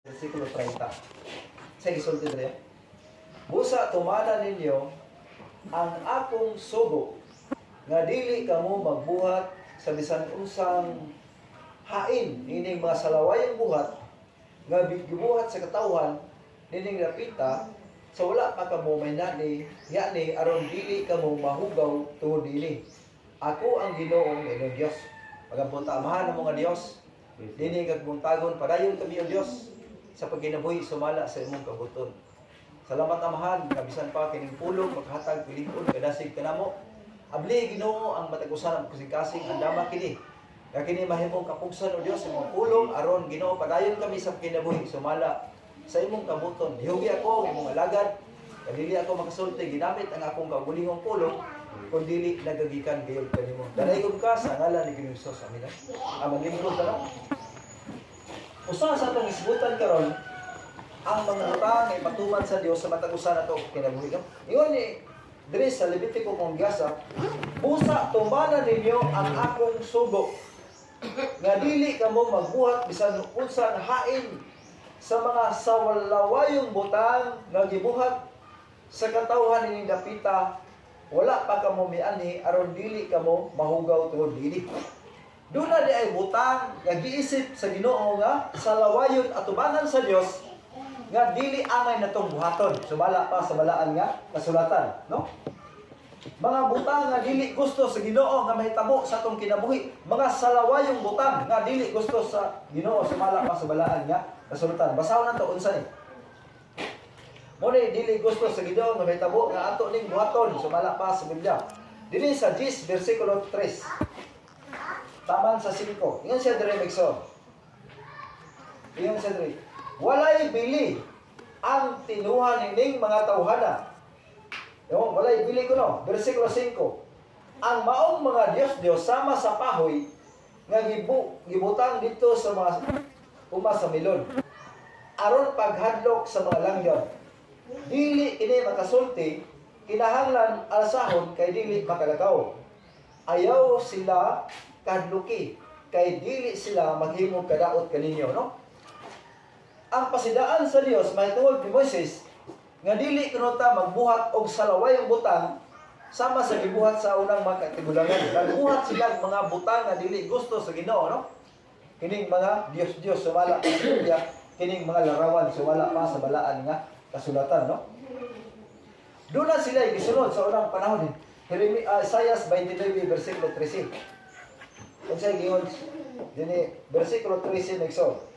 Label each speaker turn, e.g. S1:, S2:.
S1: Versikulo 30. Sa gisulti diri. Busa tumana ninyo ang akong sugo nga dili kamo magbuhat sa bisan unsang hain nining mga salawayang buhat nga gibuhat sa katawhan nining napita sa wala pa kamo may yani aron dili kamo mahugaw tungod dinhi. Ako ang Ginoong inyong Dios. Pagapunta amahan ng mga Dios. Dini kagbuntagon padayon kami ang Dios sa pagkinabuhi sumala sa imong kabuton. Salamat amahan, kabisan pa kining pulong maghatag pilipon kadasig kanamo. Abli Ginoo ang matag-usan ang kasing-kasing andama kini. Nga kini mahimong kapugsan o Dios imong pulong aron Ginoo padayon kami sa kinabuhi sumala sa imong kabuton. Hiugi ako imong alagad. Dili ako makasulti ginamit ang akong kaugulingong pulong kung dili nagagikan gayud kanimo. Dalaygon ka sa ngalan ni Ginoong Hesus. Amen. Amang lingkod ta. Usa sa atong isgutan karon ang mga utang ay patuman sa Dios sa matag-usan nato kinabuhi. Ingon ni diri sa Levitico kung gasa, busa tumbanan ninyo ang akong sugo nga dili kamo magbuhat bisan unsang hain sa mga sawalawayong butang nga gibuhat sa katawhan nining dapita, wala pa kamo miani aron dili kamo mahugaw tungod dili. Doon na di ay butang nga giisip sa Ginoo nga sa lawayon at tubanan sa Dios nga dili angay natong buhaton. Sumala pa sa balaan nga kasulatan, no? Mga butang nga dili gusto sa Ginoo nga mahitabo sa atong kinabuhi, mga salawayong butang nga dili gusto sa Ginoo sumala pa sa balaan nga kasulatan. Basahon nato unsa ni? Mo ni dili gusto sa Ginoo nga mahitabo nga ato ning buhaton sumala pa sa Biblia. Dili sa 10 bersikulo 3. Taman sa 5. Ingon siya dire Migso. Ingon siya dire. Walay bili ang tinuhan nining mga tawhana. Yung walay bili ko no. Versikulo 5. Ang maong mga Diyos sama sa pahoy nga gibutang dito sa mga uma sa milon. Aron paghadlok sa mga langyaw. Dili ini makasulti kinahanglan alsahon kay dili makalakaw. Ayaw sila kadluki kay dili sila maghimo kadaot kaninyo, no? Ang pasidaan sa Dios mahitungod ni Moises nga dili kuno ta magbuhat og salawayong butang sama sa gibuhat sa unang mga katigulangan. Nagbuhat sila mga butang nga dili gusto sa Ginoo, no? Kining mga Dios sumala pa sa Biblia, kining mga larawan sumala pa sa balaan nga kasulatan, no? Doon na sila gisunod sa unang panahon. Isaiah 29 versikulo 13. Kung siya gingon, dini versikulo 13 nagso.